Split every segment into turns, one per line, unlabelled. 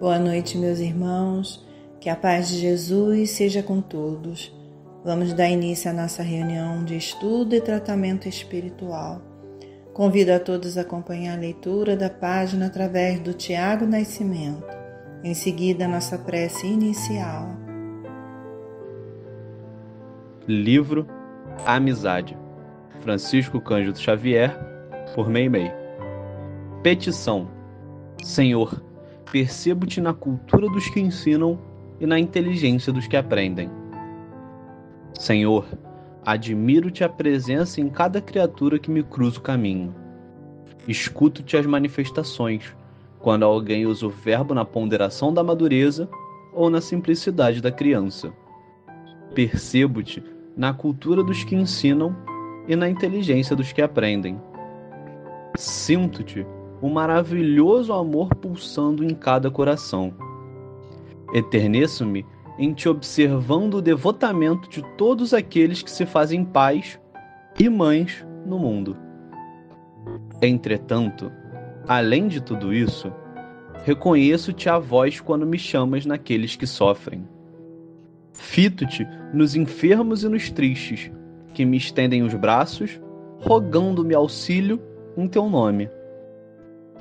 Boa noite, meus irmãos. Que a paz de Jesus seja com todos. Vamos dar início à nossa reunião de estudo e tratamento espiritual. Convido a todos a acompanhar a leitura da página através do Tiago Nascimento. Em seguida, a nossa prece inicial.
Livro A Amizade, Francisco Cândido Xavier, por Meimei. Petição. Senhor, percebo-te na cultura dos que ensinam e na inteligência dos que aprendem. Senhor, admiro-te a presença em cada criatura que me cruza o caminho. Escuto-te as manifestações, quando alguém usa o verbo na ponderação da madureza ou na simplicidade da criança. Percebo-te na cultura dos que ensinam e na inteligência dos que aprendem. Sinto-te um maravilhoso amor pulsando em cada coração. Eterneço-me em te observando o devotamento de todos aqueles que se fazem pais e mães no mundo. Entretanto, além de tudo isso, reconheço-te a voz quando me chamas naqueles que sofrem. Fito-te nos enfermos e nos tristes, que me estendem os braços, rogando-me auxílio em teu nome.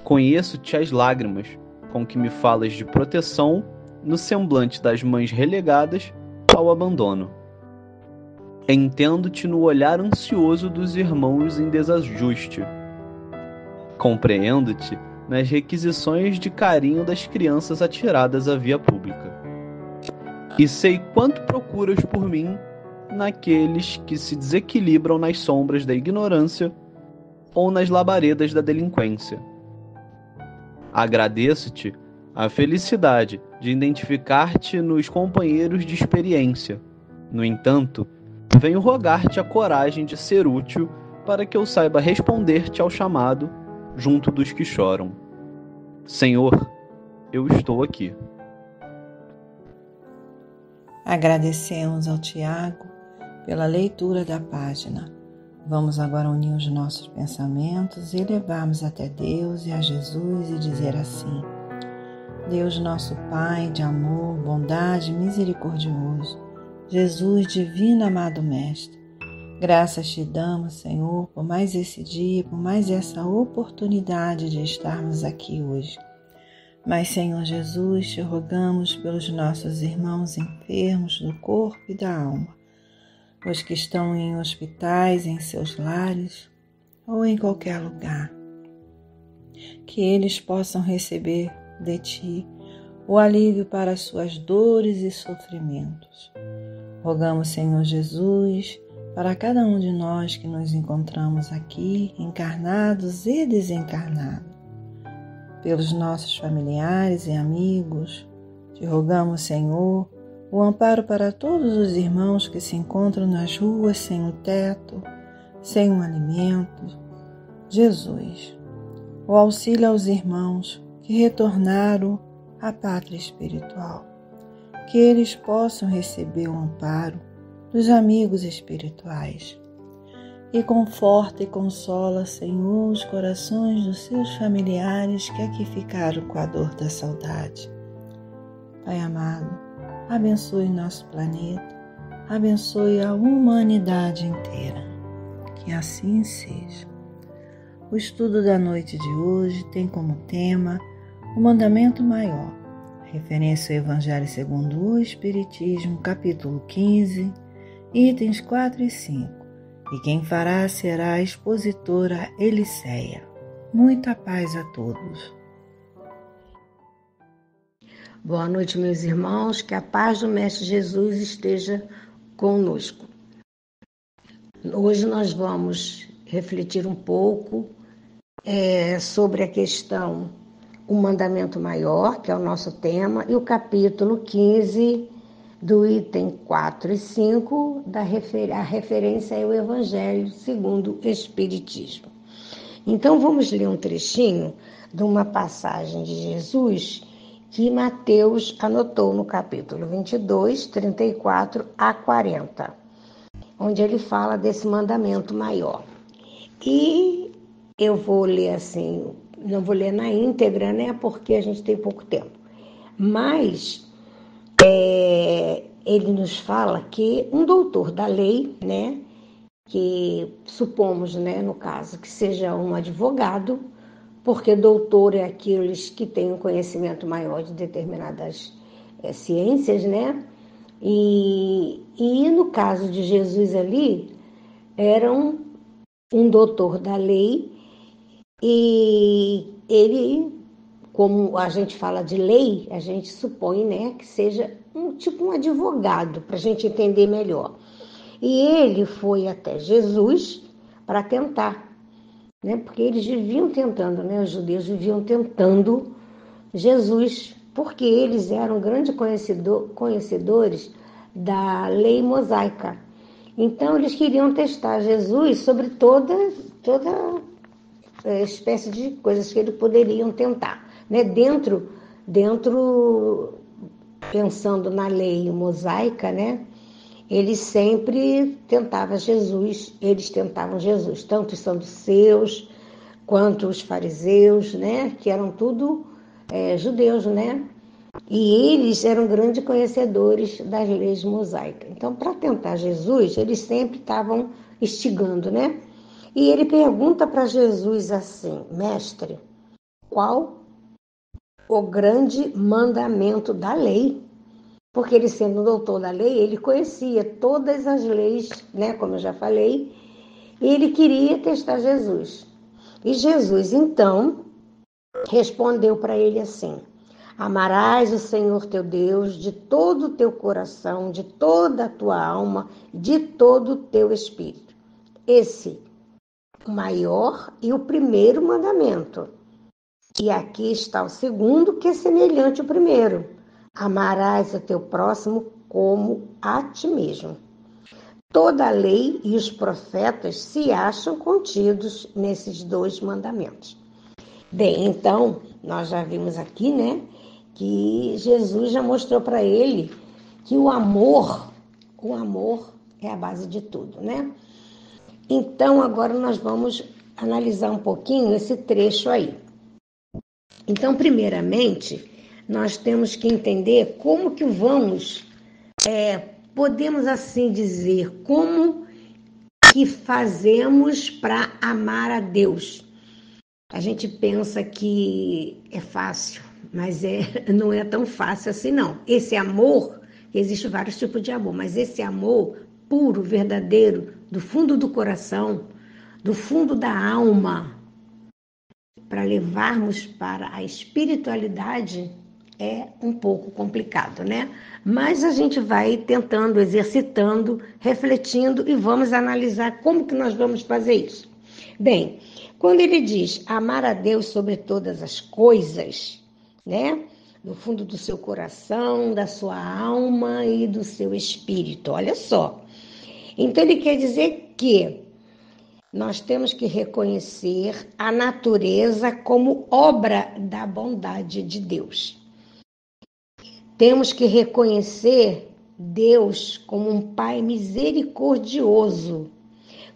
Conheço-te as lágrimas com que me falas de proteção no semblante das mães relegadas ao abandono. Entendo-te no olhar ansioso dos irmãos em desajuste. Compreendo-te nas requisições de carinho das crianças atiradas à via pública. E sei quanto procuras por mim naqueles que se desequilibram nas sombras da ignorância ou nas labaredas da delinquência. Agradeço-te a felicidade de identificar-te nos companheiros de experiência. No entanto, venho rogar-te a coragem de ser útil para que eu saiba responder-te ao chamado junto dos que choram. Senhor, eu estou aqui.
Agradecemos ao Tiago pela leitura da página. Vamos agora unir os nossos pensamentos e levarmos até Deus e a Jesus e dizer assim: Deus nosso Pai de amor, bondade e misericordioso, Jesus divino amado Mestre, graças te damos, Senhor, por mais esse dia, por mais essa oportunidade de estarmos aqui hoje. Mas, Senhor Jesus, te rogamos pelos nossos irmãos enfermos do corpo e da alma, os que estão em hospitais, em seus lares ou em qualquer lugar, que eles possam receber de Ti o alívio para as suas dores e sofrimentos. Rogamos, Senhor Jesus, para cada um de nós que nos encontramos aqui, encarnados e desencarnados, pelos nossos familiares e amigos. Te rogamos, Senhor, o amparo para todos os irmãos que se encontram nas ruas sem o teto, sem um alimento. Jesus, o auxílio aos irmãos que retornaram à pátria espiritual, que eles possam receber o amparo dos amigos espirituais. E conforta e consola, Senhor, os corações dos seus familiares que aqui ficaram com a dor da saudade. Pai amado, abençoe nosso planeta, abençoe a humanidade inteira. Que assim seja. O estudo da noite de hoje tem como tema o mandamento maior, referência ao Evangelho segundo o Espiritismo, capítulo 15, itens 4 e 5. E quem fará será a expositora Eliceia. Muita paz a todos.
Boa noite, meus irmãos, que a paz do Mestre Jesus esteja conosco. Hoje nós vamos refletir um pouco sobre a questão o mandamento maior, que é o nosso tema, e o capítulo 15 do item 4 e 5, a referência é o Evangelho segundo o Espiritismo. Então vamos ler um trechinho de uma passagem de Jesus que Mateus anotou no capítulo 22, 34 a 40, onde ele fala desse mandamento maior. E eu vou ler assim, não vou ler na íntegra, né, porque a gente tem pouco tempo. Mas ele nos fala que um doutor da lei, né, que supomos, né, no caso, que seja um advogado, porque doutor é aqueles que têm um conhecimento maior de determinadas ciências, né? E no caso de Jesus ali, era um doutor da lei, e ele, como a gente fala de lei, a gente supõe, né, que seja um advogado, para a gente entender melhor. E ele foi até Jesus para tentar, né, porque eles viviam tentando, né, os judeus viviam tentando Jesus, porque eles eram grandes conhecedores da lei mosaica. Então, eles queriam testar Jesus sobre toda espécie de coisas que eles poderiam tentar, né? Dentro, pensando na lei mosaica, né? Eles tentavam Jesus, tanto os saduceus quanto os fariseus, né? Que eram tudo judeus, né? E eles eram grandes conhecedores das leis mosaicas. Então, para tentar Jesus, eles sempre estavam instigando, né? E ele pergunta para Jesus assim: Mestre, qual o grande mandamento da lei? Porque ele, sendo doutor da lei, ele conhecia todas as leis, né? Como eu já falei, e ele queria testar Jesus. E Jesus, então, respondeu para ele assim: Amarás o Senhor teu Deus de todo o teu coração, de toda a tua alma, de todo o teu espírito. Esse o maior e o primeiro mandamento. E aqui está o segundo, que é semelhante ao primeiro. Amarás o teu próximo como a ti mesmo. Toda a lei e os profetas se acham contidos nesses dois mandamentos. Bem, então, nós já vimos aqui, né, que Jesus já mostrou para ele que o amor é a base de tudo, né? Então, agora nós vamos analisar um pouquinho esse trecho aí. Então, primeiramente, nós temos que entender como que podemos assim dizer, como que fazemos para amar a Deus. A gente pensa que é fácil, mas não é tão fácil assim não. Esse amor, existem vários tipos de amor, mas esse amor puro, verdadeiro, do fundo do coração, do fundo da alma, para levarmos para a espiritualidade, é um pouco complicado, né? Mas a gente vai tentando, exercitando, refletindo e vamos analisar como que nós vamos fazer isso. Bem, quando ele diz amar a Deus sobre todas as coisas, né? No fundo do seu coração, da sua alma e do seu espírito, olha só. Então ele quer dizer que nós temos que reconhecer a natureza como obra da bondade de Deus. Temos que reconhecer Deus como um Pai misericordioso,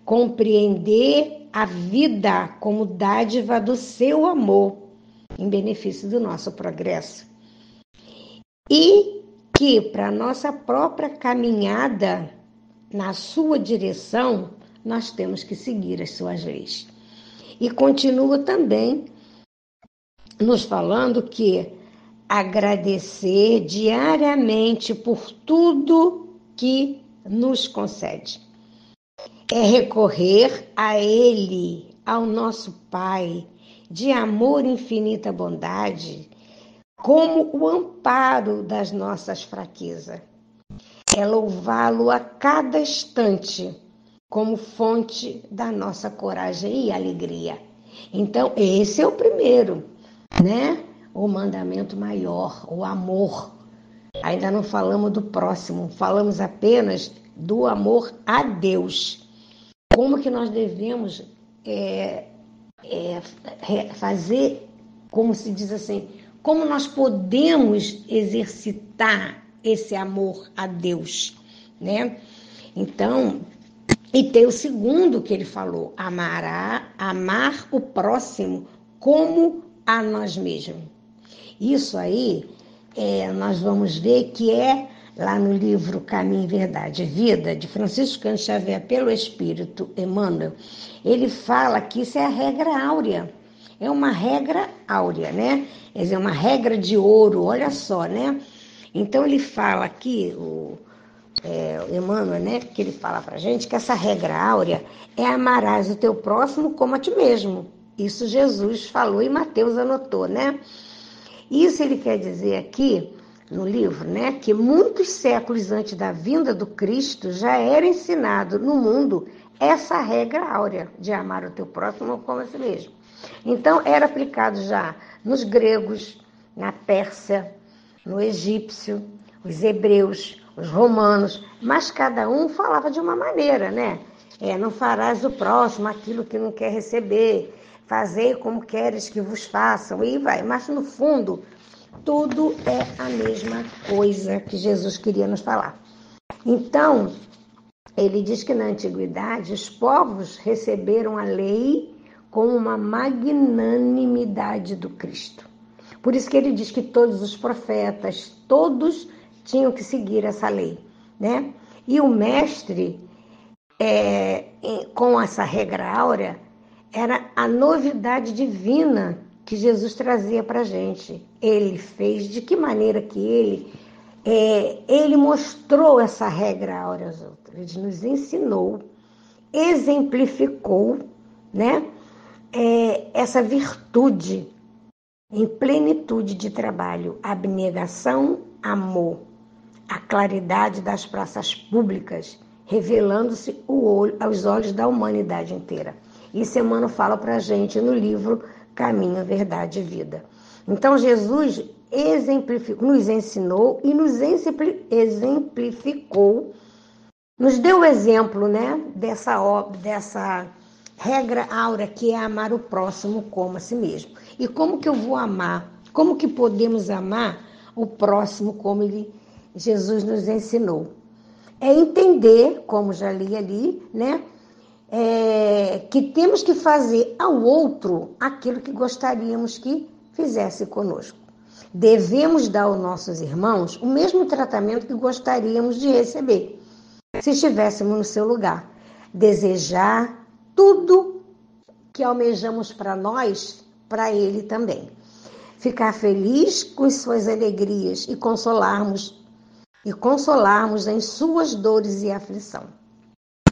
compreender a vida como dádiva do seu amor, em benefício do nosso progresso. E que, para nossa própria caminhada na sua direção, nós temos que seguir as suas leis. E continua também nos falando que agradecer diariamente por tudo que nos concede. É recorrer a Ele, ao nosso Pai, de amor e infinita bondade, como o amparo das nossas fraquezas. É louvá-lo a cada instante, como fonte da nossa coragem e alegria. Então, esse é o primeiro, né? O mandamento maior, o amor. Ainda não falamos do próximo, falamos apenas do amor a Deus. Como que nós devemos fazer, como se diz assim, como nós podemos exercitar esse amor a Deus, né? Então, e tem o segundo que ele falou, amar o próximo como a nós mesmos. Isso aí nós vamos ver que é lá no livro Caminho, Verdade e Vida, de Francisco Cândido Xavier, pelo Espírito Emmanuel, ele fala que isso é a regra áurea. É uma regra áurea, né? Quer dizer, uma regra de ouro, olha só, né? Então ele fala aqui, o Emmanuel, né? Que ele fala pra gente que essa regra áurea é amarás o teu próximo como a ti mesmo. Isso Jesus falou e Mateus anotou, né? Isso ele quer dizer aqui, no livro, né, que muitos séculos antes da vinda do Cristo já era ensinado no mundo essa regra áurea de amar o teu próximo como a si mesmo. Então, era aplicado já nos gregos, na Pérsia, no egípcio, os hebreus, os romanos, mas cada um falava de uma maneira, né? Não farás o próximo aquilo que não quer receber, fazei como queres que vos façam, e vai. Mas, no fundo, tudo é a mesma coisa que Jesus queria nos falar. Então, ele diz que na antiguidade os povos receberam a lei com uma magnanimidade do Cristo. Por isso que ele diz que todos os profetas, todos tinham que seguir essa lei, né? E o mestre, com essa regra áurea, era a novidade divina que Jesus trazia para a gente. Ele fez de que maneira que ele mostrou essa regra áurea aos outros. Ele nos ensinou, exemplificou, né, essa virtude em plenitude de trabalho, abnegação, amor, a claridade das praças públicas, revelando-se aos olhos da humanidade inteira. Isso Emmanuel fala para a gente no livro Caminho, Verdade e Vida. Então, Jesus nos ensinou e nos exemplificou, nos deu o exemplo, né, dessa regra áurea que é amar o próximo como a si mesmo. E como que eu vou amar? Como que podemos amar o próximo como Jesus nos ensinou? É entender, como já li ali, né, que temos que fazer ao outro aquilo que gostaríamos que fizesse conosco. Devemos dar aos nossos irmãos o mesmo tratamento que gostaríamos de receber, se estivéssemos no seu lugar. Desejar tudo que almejamos para nós, para ele também. Ficar feliz com suas alegrias e consolarmos em suas dores e aflição.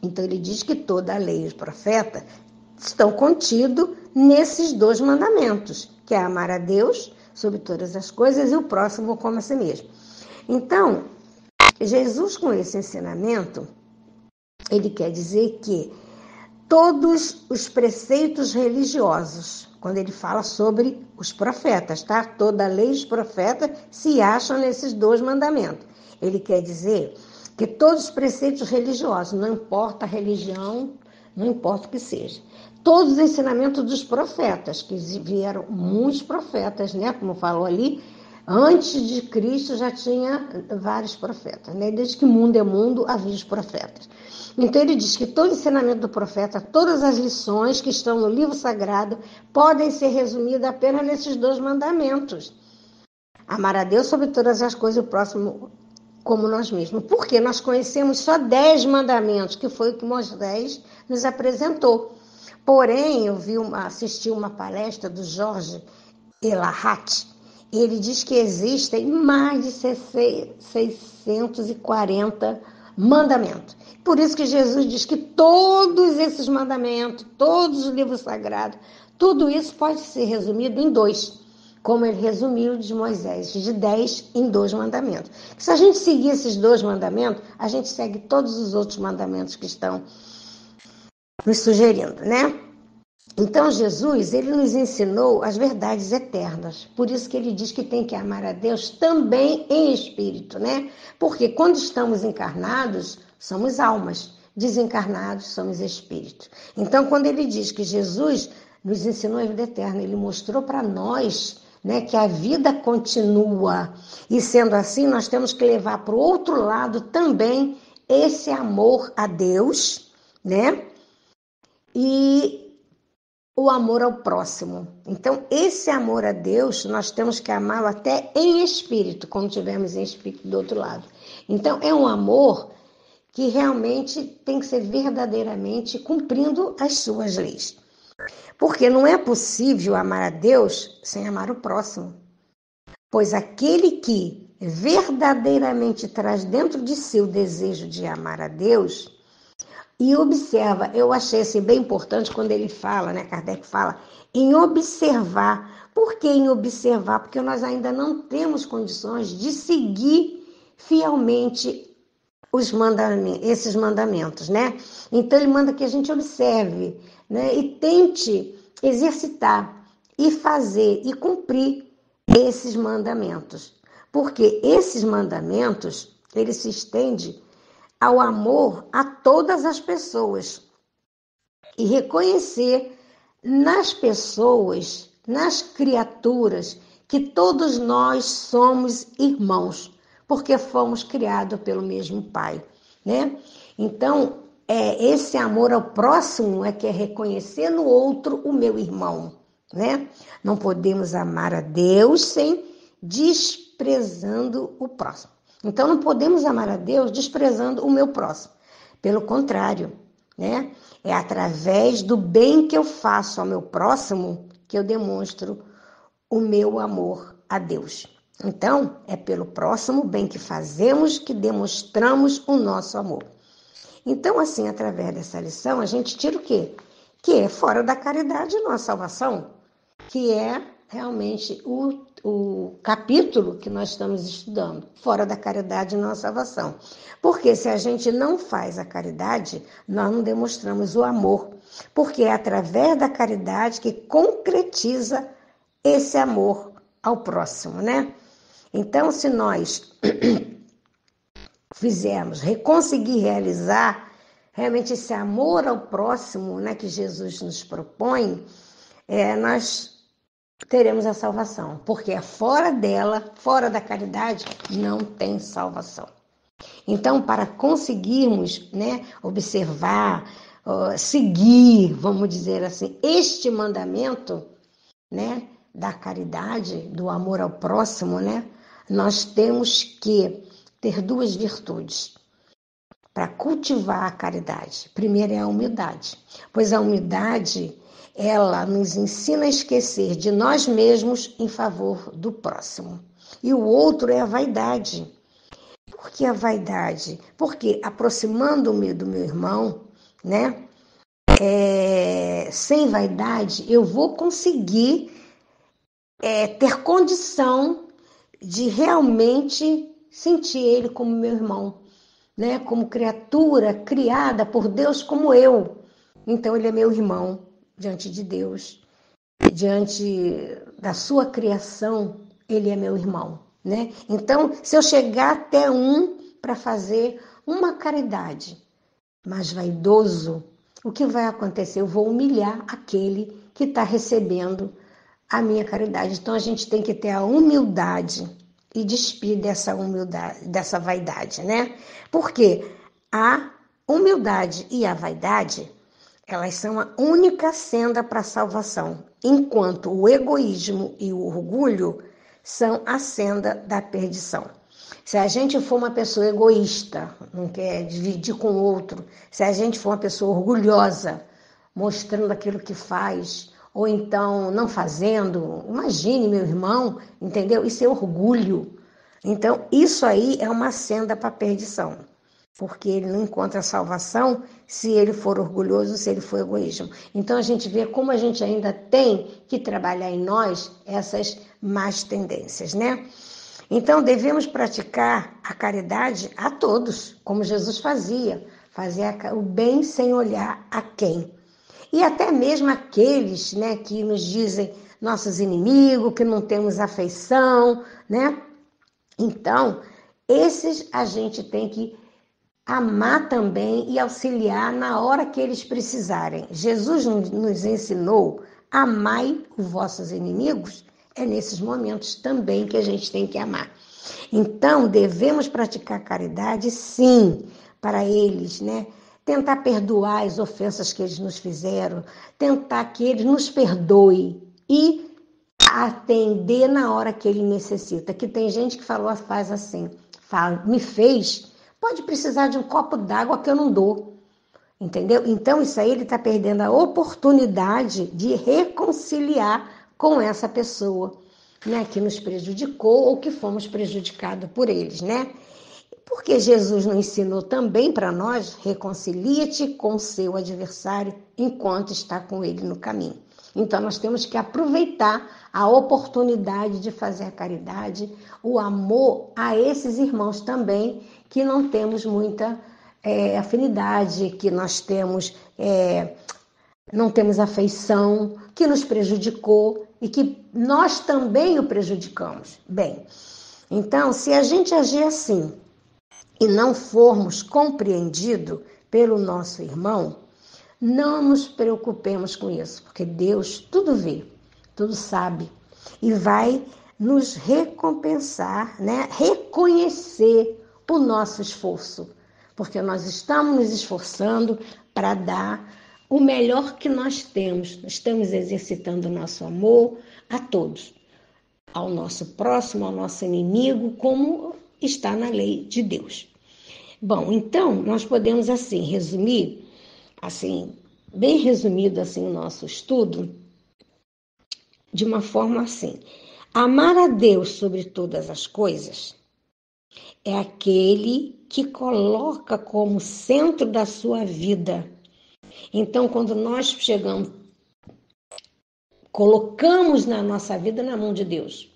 Então ele diz que toda a lei e os profetas estão contidos nesses 2 mandamentos, que é amar a Deus sobre todas as coisas e o próximo como a si mesmo. Então, Jesus, com esse ensinamento, ele quer dizer que todos os preceitos religiosos, quando ele fala sobre os profetas, tá? Toda a lei e os profetas se acham nesses 2 mandamentos. Ele quer dizer que todos os preceitos religiosos, não importa a religião, não importa o que seja, todos os ensinamentos dos profetas, que vieram muitos profetas, né? Como falou ali, antes de Cristo já tinha vários profetas, né? Desde que mundo é mundo, havia os profetas. Então ele diz que todo ensinamento do profeta, todas as lições que estão no livro sagrado, podem ser resumidas apenas nesses 2 mandamentos. Amar a Deus sobre todas as coisas e o próximo como nós mesmos. Porque nós conhecemos só 10 mandamentos, que foi o que Moisés nos apresentou. Porém, eu assisti uma palestra do Jorge Elahat, e ele diz que existem mais de 640 mandamentos. Por isso que Jesus diz que todos esses mandamentos, todos os livros sagrados, tudo isso pode ser resumido em 2, como ele resumiu de Moisés, de 10 em 2 mandamentos. Se a gente seguir esses 2 mandamentos, a gente segue todos os outros mandamentos que estão nos sugerindo, né? Então, Jesus, ele nos ensinou as verdades eternas. Por isso que ele diz que tem que amar a Deus também em espírito, né? Porque quando estamos encarnados, somos almas. Desencarnados, somos espíritos. Então, quando ele diz que Jesus nos ensinou a vida eterna, ele mostrou para nós, né, que a vida continua. E sendo assim, nós temos que levar para o outro lado também esse amor a Deus, né? E o amor ao próximo. Então, esse amor a Deus, nós temos que amá-lo até em espírito, quando estivermos em espírito do outro lado. Então, é um amor que realmente tem que ser verdadeiramente cumprindo as suas leis. Porque não é possível amar a Deus sem amar o próximo. Pois aquele que verdadeiramente traz dentro de si o desejo de amar a Deus, e observa, eu achei assim bem importante quando ele fala, né, Kardec fala, em observar. Por que em observar? Porque nós ainda não temos condições de seguir fielmente esses mandamentos, né? Então ele manda que a gente observe, né, e tente exercitar e fazer e cumprir esses mandamentos. Porque esses mandamentos, eles se estendem ao amor a todas as pessoas e reconhecer nas pessoas, nas criaturas, que todos nós somos irmãos, porque fomos criados pelo mesmo Pai, né? Então, esse amor ao próximo é que é reconhecer no outro o meu irmão, né? Não podemos amar a Deus sem desprezando o próximo. Então, não podemos amar a Deus desprezando o meu próximo. Pelo contrário, né? É através do bem que eu faço ao meu próximo que eu demonstro o meu amor a Deus. Então, é pelo próximo bem que fazemos que demonstramos o nosso amor. Então, assim, através dessa lição, a gente tira o quê? Que é fora da caridade não há salvação, que é realmente o capítulo que nós estamos estudando. Fora da caridade não há salvação. Porque se a gente não faz a caridade, nós não demonstramos o amor. Porque é através da caridade que concretiza esse amor ao próximo, né? Então, se nós conseguir realizar realmente esse amor ao próximo, né, que Jesus nos propõe, nós teremos a salvação, porque fora dela, fora da caridade, não tem salvação. Então, para conseguirmos, né, observar, seguir, vamos dizer assim, este mandamento, né, da caridade, do amor ao próximo, né, nós temos que ter duas virtudes para cultivar a caridade. Primeiro é a humildade, pois a humildade, ela nos ensina a esquecer de nós mesmos em favor do próximo. E o outro é a vaidade. Por que a vaidade? Porque aproximando-me do meu irmão, né, sem vaidade, eu vou conseguir ter condição de realmente sentir ele como meu irmão, né? Como criatura criada por Deus como eu. Então ele é meu irmão diante de Deus, diante da sua criação, ele é meu irmão, né? Então, se eu chegar até para fazer uma caridade, mas vaidoso, o que vai acontecer? Eu vou humilhar aquele que está recebendo a minha caridade. Então, a gente tem que ter a humildade e despir dessa humildade, dessa vaidade, né? Porque a humildade e a vaidade, elas são a única senda para a salvação, enquanto o egoísmo e o orgulho são a senda da perdição. Se a gente for uma pessoa egoísta, não quer dividir com o outro, se a gente for uma pessoa orgulhosa, mostrando aquilo que faz, ou então não fazendo, imagine meu irmão, entendeu? Isso é orgulho. Então, isso aí é uma senda para a perdição, porque ele não encontra salvação se ele for orgulhoso, se ele for egoísmo. Então, a gente vê como a gente ainda tem que trabalhar em nós essas más tendências, né? Então, devemos praticar a caridade a todos, como Jesus fazia o bem sem olhar a quem. E até mesmo aqueles, né, que nos dizem nossos inimigos, que não temos afeição, né? Então, esses a gente tem que amar também e auxiliar na hora que eles precisarem. Jesus nos ensinou, amai os vossos inimigos, é nesses momentos também que a gente tem que amar. Então, devemos praticar caridade, sim, para eles, né? tentar perdoar as ofensas que eles nos fizeram, tentar que eles nos perdoem e atender na hora que ele necessita. Que tem gente que faz assim, me fez, pode precisar de um copo d'água que eu não dou. Entendeu? Então, isso aí ele está perdendo a oportunidade de reconciliar com essa pessoa, né, que nos prejudicou ou que fomos prejudicados por eles, né? Porque Jesus nos ensinou também para nós, reconcilia-te com o seu adversário enquanto está com ele no caminho. Então, nós temos que aproveitar a oportunidade de fazer a caridade, o amor a esses irmãos também, que não temos muita afinidade, que nós temos, não temos afeição, que nos prejudicou e que nós também o prejudicamos. Bem, então, se a gente agir assim e não formos compreendidos pelo nosso irmão, não nos preocupemos com isso, porque Deus tudo vê, tudo sabe e vai nos recompensar, né? Reconhecer o nosso esforço, porque nós estamos nos esforçando para dar o melhor que nós temos. Estamos exercitando o nosso amor a todos, ao nosso próximo, ao nosso inimigo, como está na lei de Deus. Bom, então, nós podemos, assim, resumir, assim, bem resumido, assim, o nosso estudo, de uma forma assim: amar a Deus sobre todas as coisas é aquele que coloca como centro da sua vida. Então, quando nós colocamos na nossa vida na mão de Deus.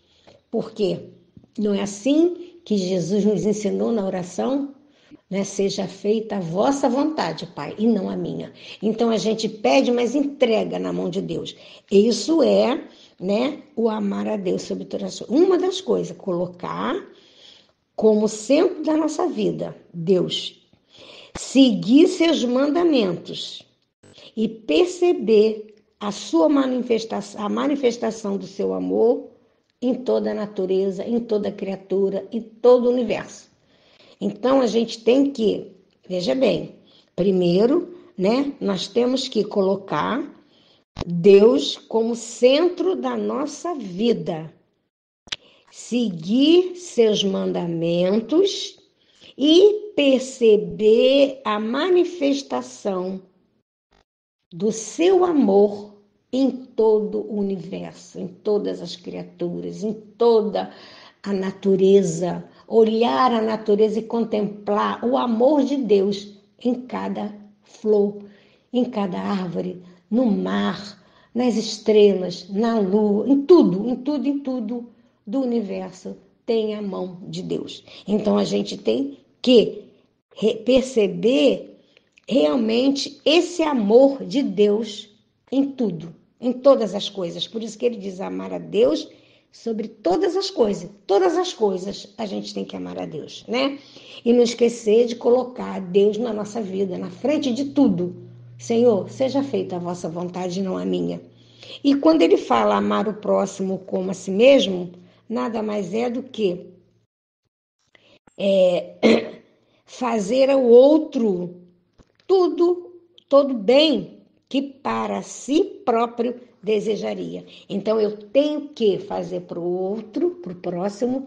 Por quê? Não é assim que Jesus nos ensinou na oração? Né? Seja feita a vossa vontade, Pai, e não a minha. Então, a gente pede, mas entrega na mão de Deus. Isso é, né, o amar a Deus sobre todas as coisas. Uma das coisas, colocar como centro da nossa vida, Deus. Seguir seus mandamentos e perceber a manifestação do seu amor em toda a natureza, em toda a criatura, em todo o universo. Então, a gente tem que, veja bem, primeiro, né, nós temos que colocar Deus como centro da nossa vida. Seguir seus mandamentos e perceber a manifestação do seu amor em todo o universo, em todas as criaturas, em toda a natureza. Olhar a natureza e contemplar o amor de Deus em cada flor, em cada árvore, no mar, nas estrelas, na lua, em tudo do universo tem a mão de Deus. Então a gente tem que perceber realmente esse amor de Deus em tudo, em todas as coisas. Por isso que ele diz amar a Deus sobre todas as coisas. Todas as coisas a gente tem que amar a Deus, né? E não esquecer de colocar Deus na nossa vida, na frente de tudo. Senhor, seja feita a vossa vontade, não a minha. E quando ele fala amar o próximo como a si mesmo, nada mais é do que fazer ao outro todo bem que para si próprio desejaria. Então, eu tenho que fazer para o outro, para o próximo,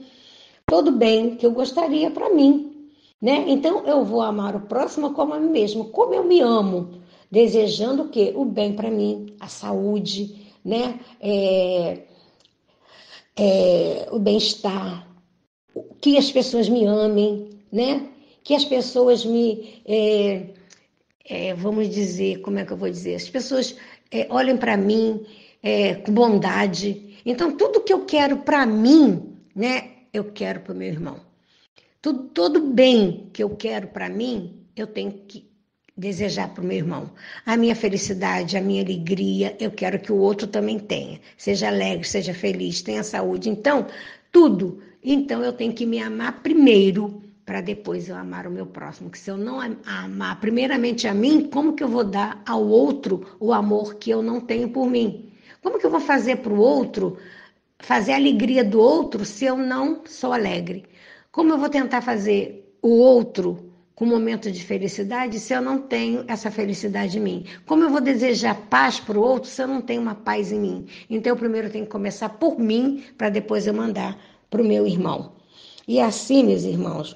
todo bem que eu gostaria para mim, né? Então, eu vou amar o próximo como a mim mesmo, como eu me amo, desejando o quê? O bem para mim, a saúde, né? O bem-estar, que as pessoas me amem, né? Que as pessoas me... vamos dizer, como é que eu vou dizer? As pessoas olhem para mim com bondade. Então, tudo que eu quero para mim, né, eu quero para o meu irmão. Todo bem que eu quero para mim, eu tenho que desejar para o meu irmão. A minha felicidade, a minha alegria, eu quero que o outro também tenha. Seja alegre, seja feliz, tenha saúde. Então, tudo. Então, eu tenho que me amar primeiro, para depois eu amar o meu próximo. Que se eu não amar primeiramente a mim, como que eu vou dar ao outro o amor que eu não tenho por mim? Como que eu vou fazer para o outro, fazer a alegria do outro, se eu não sou alegre? Como eu vou tentar fazer o outro com momento de felicidade se eu não tenho essa felicidade em mim? Como eu vou desejar paz para o outro se eu não tenho uma paz em mim? Então, eu primeiro tenho que começar por mim, para depois eu mandar para o meu irmão. E assim, meus irmãos,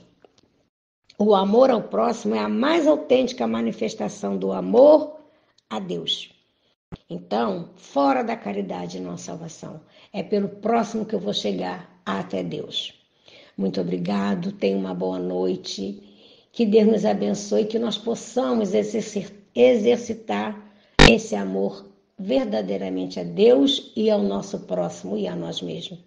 o amor ao próximo é a mais autêntica manifestação do amor a Deus. Então, fora da caridade não há salvação. É pelo próximo que eu vou chegar até Deus. Muito obrigado, tenha uma boa noite. Que Deus nos abençoe, que nós possamos exercitar esse amor verdadeiramente a Deus e ao nosso próximo e a nós mesmos.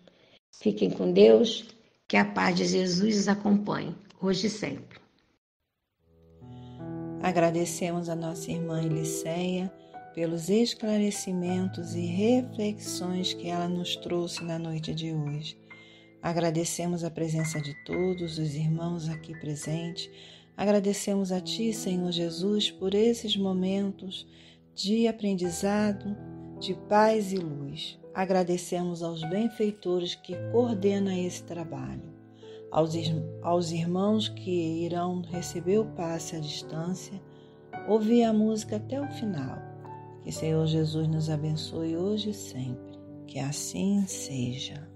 Fiquem com Deus, que a paz de Jesus os acompanhe, hoje e sempre.
Agradecemos a nossa irmã Eliceia pelos esclarecimentos e reflexões que ela nos trouxe na noite de hoje. Agradecemos a presença de todos os irmãos aqui presentes. Agradecemos a Ti, Senhor Jesus, por esses momentos de aprendizado, de paz e luz. Agradecemos aos benfeitores que coordenam esse trabalho, aos irmãos que irão receber o passe à distância, ouvir a música até o final. Que Senhor Jesus nos abençoe hoje e sempre. Que assim seja.